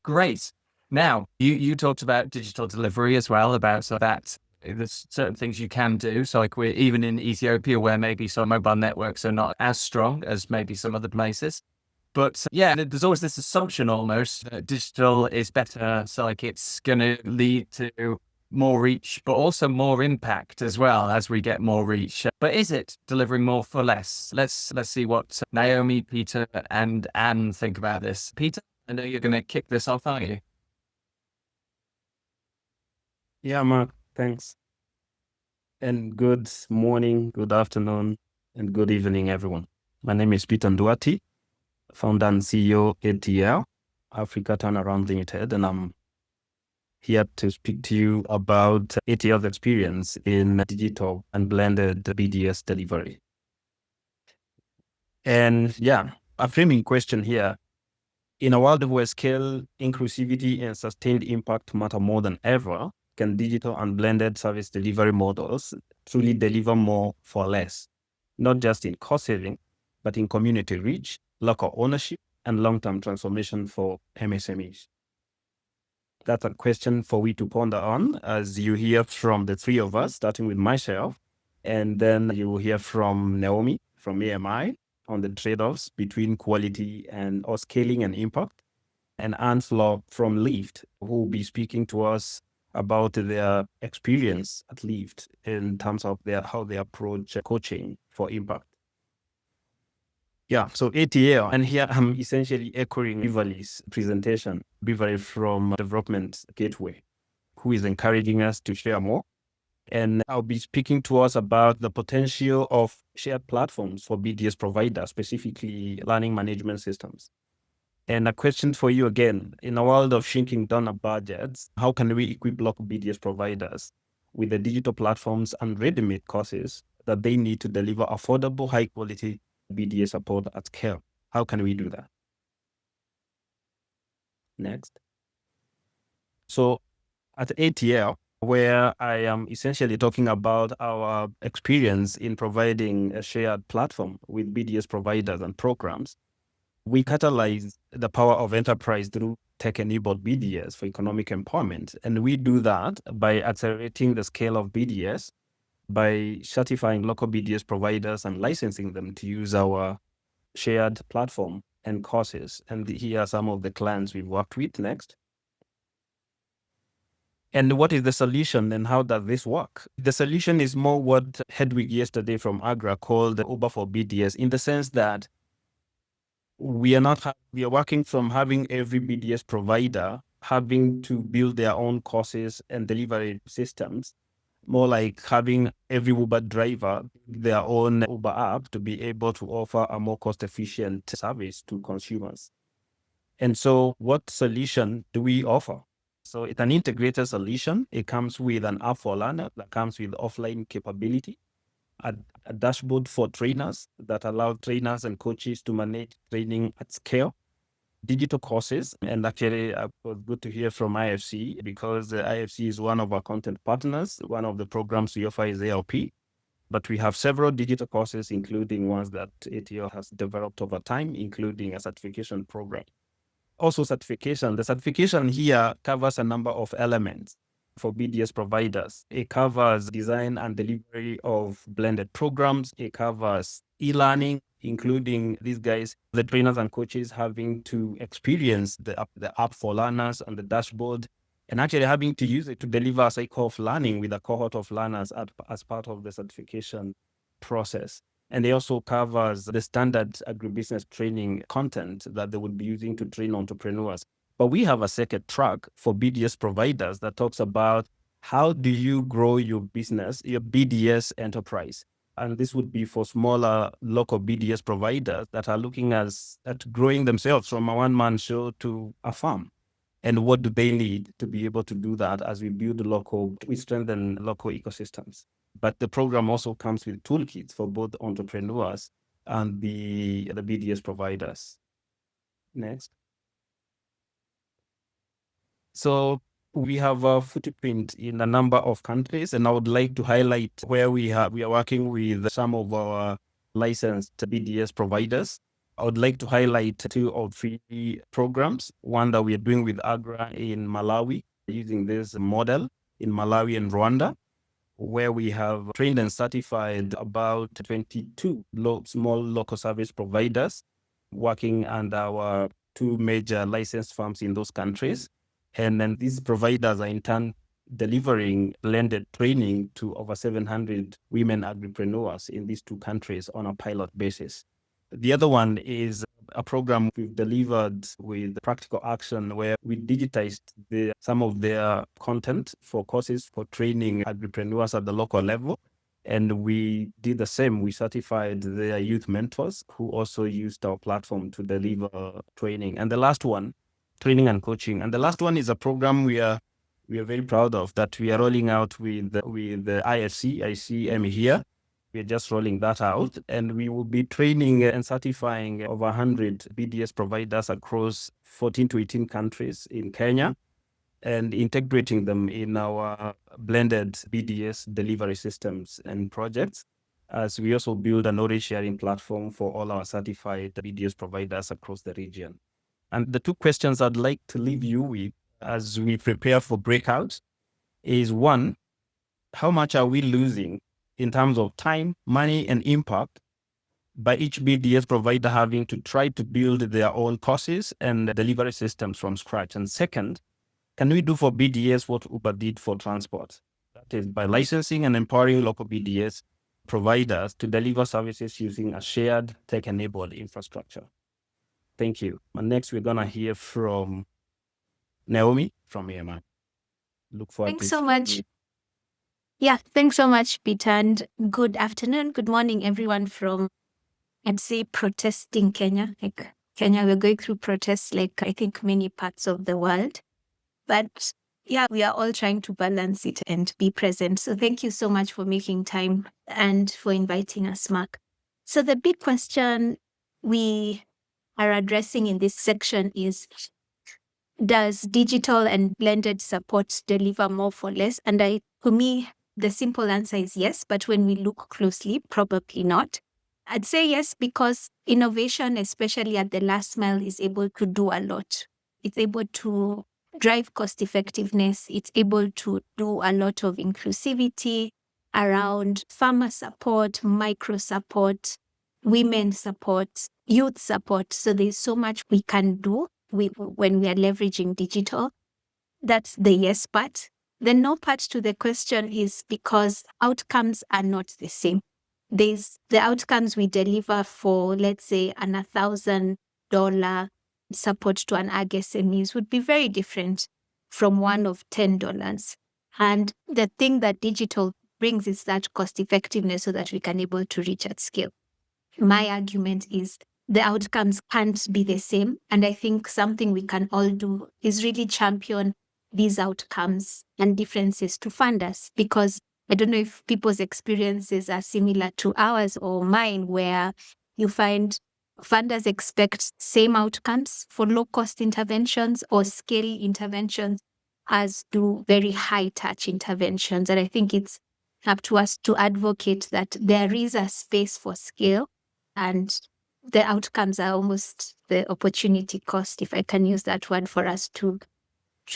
Great. Now, you talked about digital delivery as well, about so that there's certain things you can do. So like we're even in Ethiopia where maybe some mobile networks are not as strong as maybe some other places. But yeah, and there's always this assumption almost that digital is better. So like it's going to lead to more reach, but also more impact as well as we get more reach. But is it delivering more for less? Let's see what Naomi, Peter, and Anne think about this. Peter, I know you're going to kick this off, aren't you? Yeah, Mark, thanks. And good morning, good afternoon, and good evening, everyone. My name is Peter Nduati, founder and CEO ATL, Africa Turnaround Limited, and I'm here to speak to you about ATL's experience in digital and blended BDS delivery. And yeah, a framing question here. In a world where scale, inclusivity, and sustained impact matter more than ever, can digital and blended service delivery models truly deliver more for less, not just in cost saving, but in community reach, local ownership, and long-term transformation for MSMEs? That's a question for we to ponder on as you hear from the three of us, starting with myself, and then you will hear from Naomi from AMI on the trade-offs between quality and or scaling and impact, and Anslo from Lyft, who will be speaking to us about their experience at Lyft in terms of how they approach coaching for impact. Yeah, so ATL, and here I'm essentially echoing Beverly's presentation, Beverly from Development Gateway, who is encouraging us to share more. And I'll be speaking to us about the potential of shared platforms for BDS providers, specifically learning management systems. And a question for you again, in a world of shrinking donor budgets, how can we equip local BDS providers with the digital platforms and ready-made courses that they need to deliver affordable, high-quality BDS support at scale? How can we do that? Next. So at ATL, where I am essentially talking about our experience in providing a shared platform with BDS providers and programs, we catalyze the power of enterprise through tech-enabled BDS for economic empowerment. And we do that by accelerating the scale of BDS, by certifying local BDS providers and licensing them to use our shared platform and courses. And here are some of the clients we've worked with. Next. And what is the solution and how does this work? The solution is more what Hedwig yesterday from Agra called the Uber for BDS, in the sense that we are working from having every BDS provider having to build their own courses and delivery systems, more like having every Uber driver their own Uber app to be able to offer a more cost-efficient service to consumers. And so what solution do we offer? So it's an integrated solution. It comes with an app for learner that comes with offline capability, a dashboard for trainers that allow trainers and coaches to manage training at scale, digital courses. And actually, it was good to hear from IFC because IFC is one of our content partners. One of the programs we offer is ALP. But we have several digital courses, including ones that ATL has developed over time, including a certification program. Also certification. The certification here covers a number of elements for BDS providers. It covers design and delivery of blended programs. It covers e-learning, including these guys, the trainers and coaches having to experience the app for learners and the dashboard, and actually having to use it to deliver a cycle of learning with a cohort of learners as part of the certification process. And it also covers the standard agribusiness training content that they would be using to train entrepreneurs. But we have a second track for BDS providers that talks about how do you grow your business, your BDS enterprise. And this would be for smaller local BDS providers that are looking at growing themselves from a one-man show to a farm. And what do they need to be able to do that as we strengthen local ecosystems. But the program also comes with toolkits for both entrepreneurs and the BDS providers. Next. So we have a footprint in a number of countries, and I would like to highlight where we are working with some of our licensed BDS providers. I would like to highlight 2 or 3 programs. One that we are doing with AGRA in Malawi, using this model in Malawi and Rwanda, where we have trained and certified about 22 small local service providers working under our 2 major licensed firms in those countries. And then these providers are in turn delivering blended training to over 700 women agripreneurs in these 2 countries on a pilot basis. The other one is a program we've delivered with practical action, where we digitized some of their content for courses for training agripreneurs at the local level. And we did the same. We certified their youth mentors who also used our platform to deliver training. And the last one, training and coaching. And the last one is a program we are very proud of, that we are rolling out with the IFC. I see Emmy here. We're just rolling that out, and we will be training and certifying over 100 BDS providers across 14 to 18 countries in Kenya, and integrating them in our blended BDS delivery systems and projects, as we also build a knowledge sharing platform for all our certified BDS providers across the region. And the 2 questions I'd like to leave you with as we prepare for breakouts is, 1, how much are we losing in terms of time, money, and impact by each BDS provider having to try to build their own courses and delivery systems from scratch? And second, can we do for BDS what Uber did for transport? That is, by licensing and empowering local BDS providers to deliver services using a shared tech-enabled infrastructure. Thank you. And next, we're going to hear from Naomi from AMEA. Look forward Thanks to so much. Yeah, thanks so much, Peter. And good afternoon, good morning, everyone from, I'd say, protesting Kenya. Like Kenya, we're going through protests like I think many parts of the world. But yeah, we are all trying to balance it and be present. So thank you so much for making time and for inviting us, Mark. So the big question we are addressing in this section is, does digital and blended support deliver more for less? And for me, the simple answer is yes, but when we look closely, probably not. I'd say yes, because innovation, especially at the last mile, is able to do a lot. It's able to drive cost effectiveness. It's able to do a lot of inclusivity around farmer support, micro support, women support, youth support. So there's so much we can do when we are leveraging digital. That's the yes part. The no part to the question is because outcomes are not the same. There's the outcomes we deliver for, let's say, an $1,000 support to an ag SMEs would be very different from one of $10. And the thing that digital brings is that cost effectiveness so that we can able to reach at scale. My argument is the outcomes can't be the same. And I think something we can all do is really champion these outcomes and differences to funders, because I don't know if people's experiences are similar to ours or mine, where you find funders expect same outcomes for low-cost interventions or scale interventions as do very high-touch interventions. And I think it's up to us to advocate that there is a space for scale, and the outcomes are almost the opportunity cost, if I can use that word, for us to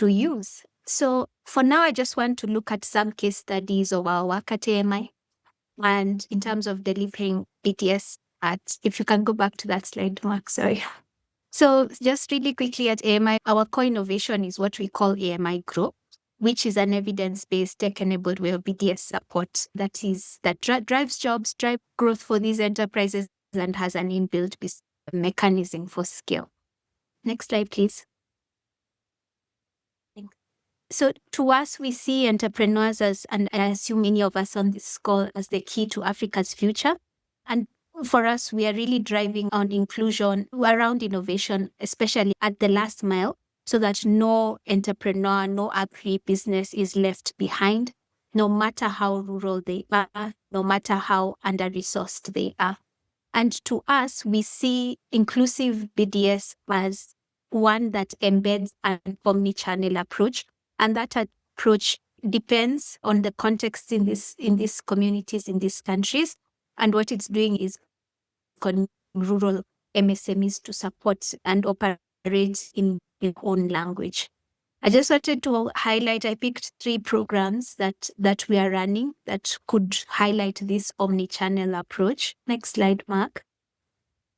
use. So for now, I just want to look at some case studies of our work at AMI and in terms of delivering BTS if you can go back to that slide, Mark, sorry. So just really quickly at AMI, our core innovation is what we call AMI Grow, which is an evidence-based tech-enabled way of BDS support that drives jobs, drives growth for these enterprises, and has an inbuilt mechanism for scale. Next slide, please. So to us, we see entrepreneurs as, and I assume many of us on this call, as the key to Africa's future. And for us, we are really driving on inclusion around innovation, especially at the last mile, so that no entrepreneur, no agri-business is left behind, no matter how rural they are, no matter how under-resourced they are. And to us, we see inclusive BDS as one that embeds an omni-channel approach. And that approach depends on the context in these communities, in these countries. And what it's doing is rural MSMEs to support and operate in their own language. I just wanted to highlight, I picked 3 programs that we are running that could highlight this omni-channel approach. Next slide, Mark.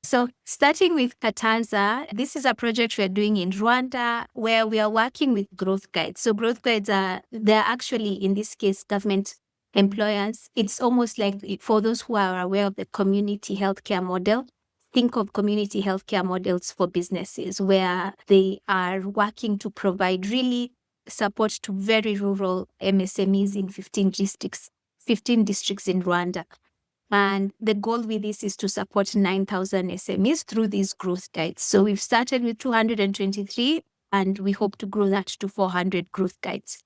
So starting with Kataza, this is a project we're doing in Rwanda where we are working with growth guides. So growth guides they're actually, in this case, government employers. It's almost like, for those who are aware of the community healthcare model, think of community healthcare models for businesses where they are working to provide really support to very rural MSMEs in 15 districts in Rwanda. And the goal with this is to support 9,000 SMEs through these growth guides. So we've started with 223, and we hope to grow that to 400 growth guides.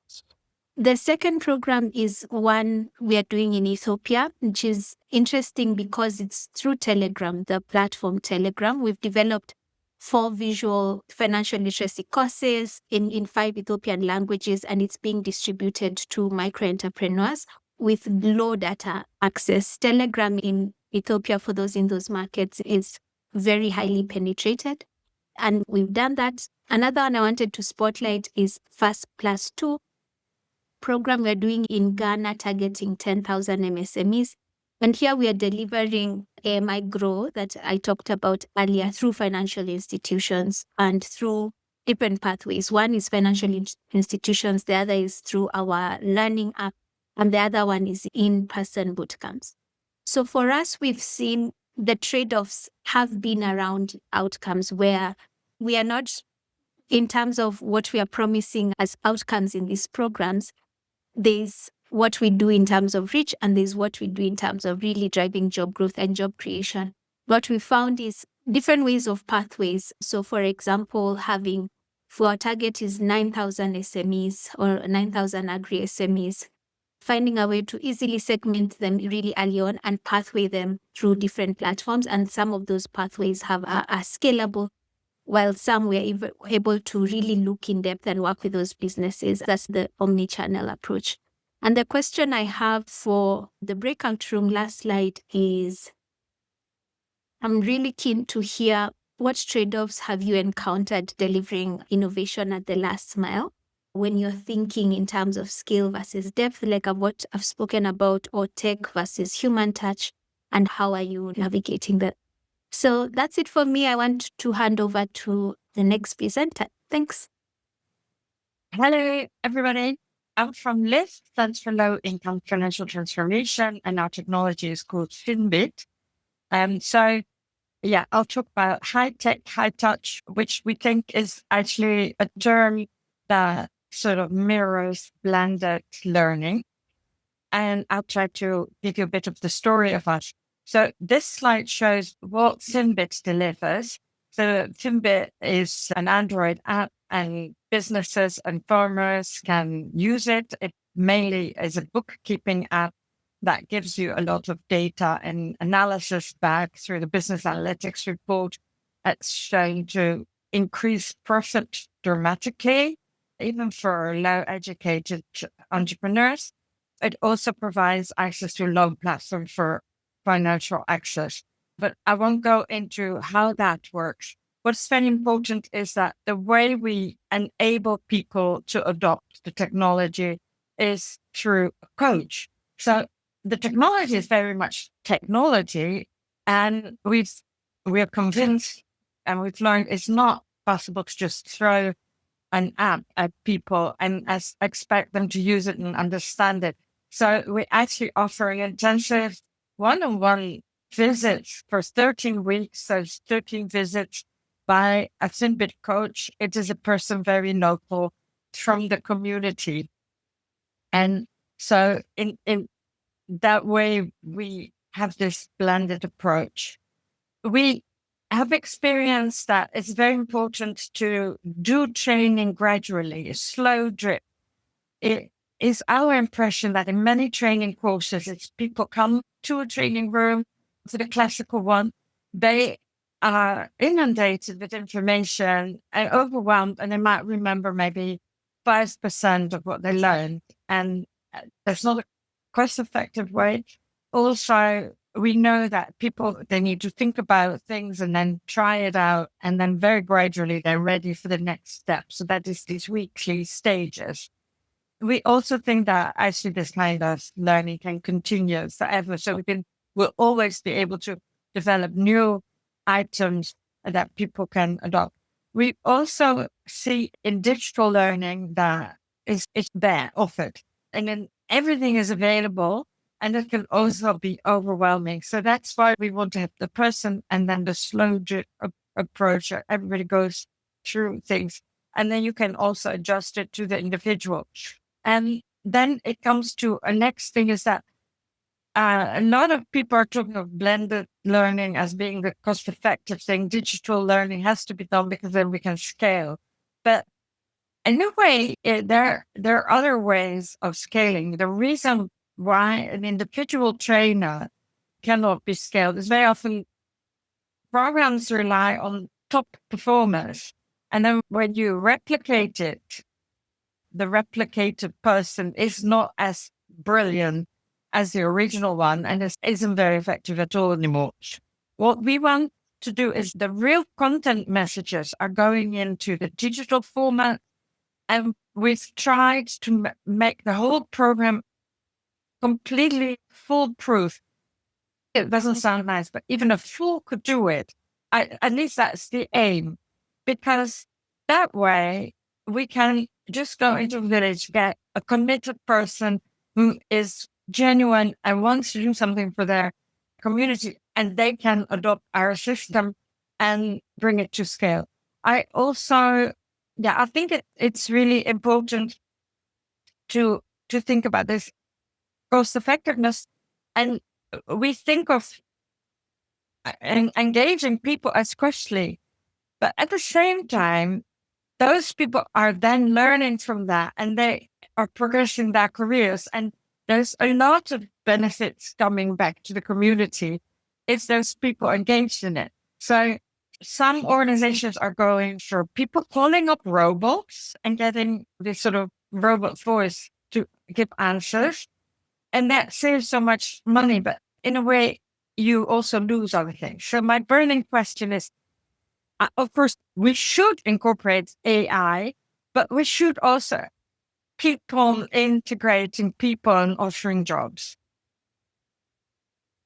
The second program is one we are doing in Ethiopia, which is interesting because it's through Telegram, the platform Telegram. We've developed 4 visual financial literacy courses in 5 Ethiopian languages, and it's being distributed to micro-entrepreneurs with low data access. Telegram in Ethiopia, for those in those markets, is very highly penetrated. And we've done that. Another one I wanted to spotlight is Fast Plus 2 program we're doing in Ghana, targeting 10,000 MSMEs. And here we are delivering AMI Grow that I talked about earlier through financial institutions and through different pathways. One is financial institutions, the other is through our learning app, and the other one is in-person bootcamps. So for us, we've seen the trade-offs have been around outcomes where we are not, in terms of what we are promising as outcomes in these programs, there's what we do in terms of reach, and there's what we do in terms of really driving job growth and job creation. What we found is different ways of pathways. So for example, if our target is 9,000 SMEs or 9,000 agri-SMEs, finding a way to easily segment them really early on and pathway them through different platforms. And some of those pathways are scalable, while some we're able to really look in depth and work with those businesses. That's the omni-channel approach. And the question I have for the breakout room, last slide, is I'm really keen to hear what trade-offs have you encountered delivering innovation at the last mile when you're thinking in terms of scale versus depth, like what I've spoken about, or tech versus human touch, and how are you navigating that? So that's it for me. I want to hand over to the next presenter. Thanks. Hello, everybody. I'm from LIFT, stands for Low Income Financial Transformation, and our technology is called Finbit. I'll talk about high tech, high touch, which we think is actually a term that sort of mirrors blended learning. And I'll try to give you a bit of the story of us. So this slide shows what Finbit delivers. So Finbit is an Android app, and businesses and farmers can use it. It mainly is a bookkeeping app that gives you a lot of data and analysis back through the business analytics report. It's shown to increase profit dramatically, even for low-educated entrepreneurs. It also provides access to a loan platform for financial access. But I won't go into how that works. What's very important is that the way we enable people to adopt the technology is through a coach. So the technology is very much technology, and we are convinced and we've learned it's not possible to just throw an app at people and expect them to use it and understand it. So we actually offer an intensive one-on-one visits for 13 weeks. So 13 visits by a Finbit coach. It is a person very local from the community. And so in that way, we have this blended approach. We have experienced that it's very important to do training gradually, a slow drip. It is our impression that in many training courses, it's people come to a training room, to the classical one, they are inundated with information and overwhelmed, and they might remember maybe 5% of what they learned. And there's not a cost-effective way. Also, we know that people, they need to think about things and then try it out. And then very gradually they're ready for the next step. So that is these weekly stages. We also think that actually this kind of learning can continue forever. So we'll always be able to develop new items that people can adopt. We also see in digital learning that it's there, offered, and then everything is available, and it can also be overwhelming. So that's why we want to have the person and then the slow approach. Everybody goes through things, and then you can also adjust it to the individual. And then it comes to a next thing is that a lot of people are talking of blended learning as being the cost-effective thing. Digital learning has to be done because then we can scale. But in a way, there are other ways of scaling. The reason why an individual trainer cannot be scaled is very often programs rely on top performers. And then when you replicate it, the replicated person is not as brilliant as the original one, and it isn't very effective at all anymore. What we want to do is the real content messages are going into the digital format, and we've tried to make the whole program completely foolproof. It doesn't sound nice, but even a fool could do it. At least that's the aim, because that way we can just go into a village, get a committed person who is genuine and wants to do something for their community, and they can adopt our system and bring it to scale. I think it's really important to think about this cost effectiveness, and we think of engaging people as costly, but at the same time, those people are then learning from that and they are progressing their careers. And there's a lot of benefits coming back to the community if those people engaged in it. So some organizations are going for people calling up robots and getting this sort of robot voice to give answers. And that saves so much money, but in a way, you also lose other things. So my burning question is, of course, we should incorporate AI, but we should also keep on integrating people and offering jobs.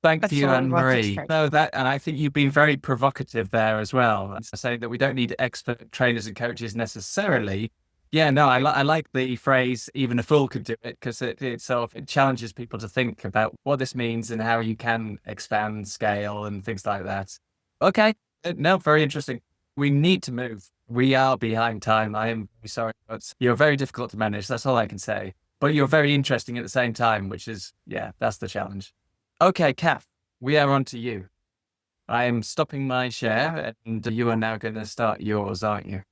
Thank That's you, all I wanted to Anne-Marie. say. No, and I think you've been very provocative there as well, saying that we don't need expert trainers and coaches necessarily. Yeah, no, I like the phrase "even a fool could do it" because it challenges people to think about what this means and how you can expand, scale, and things like that. Okay, no, very interesting. We need to move. We are behind time. I am sorry, but you're very difficult to manage. That's all I can say. But you're very interesting at the same time, which is, yeah, that's the challenge. Okay, Kath, we are on to you. I am stopping my share and you are now going to start yours, aren't you?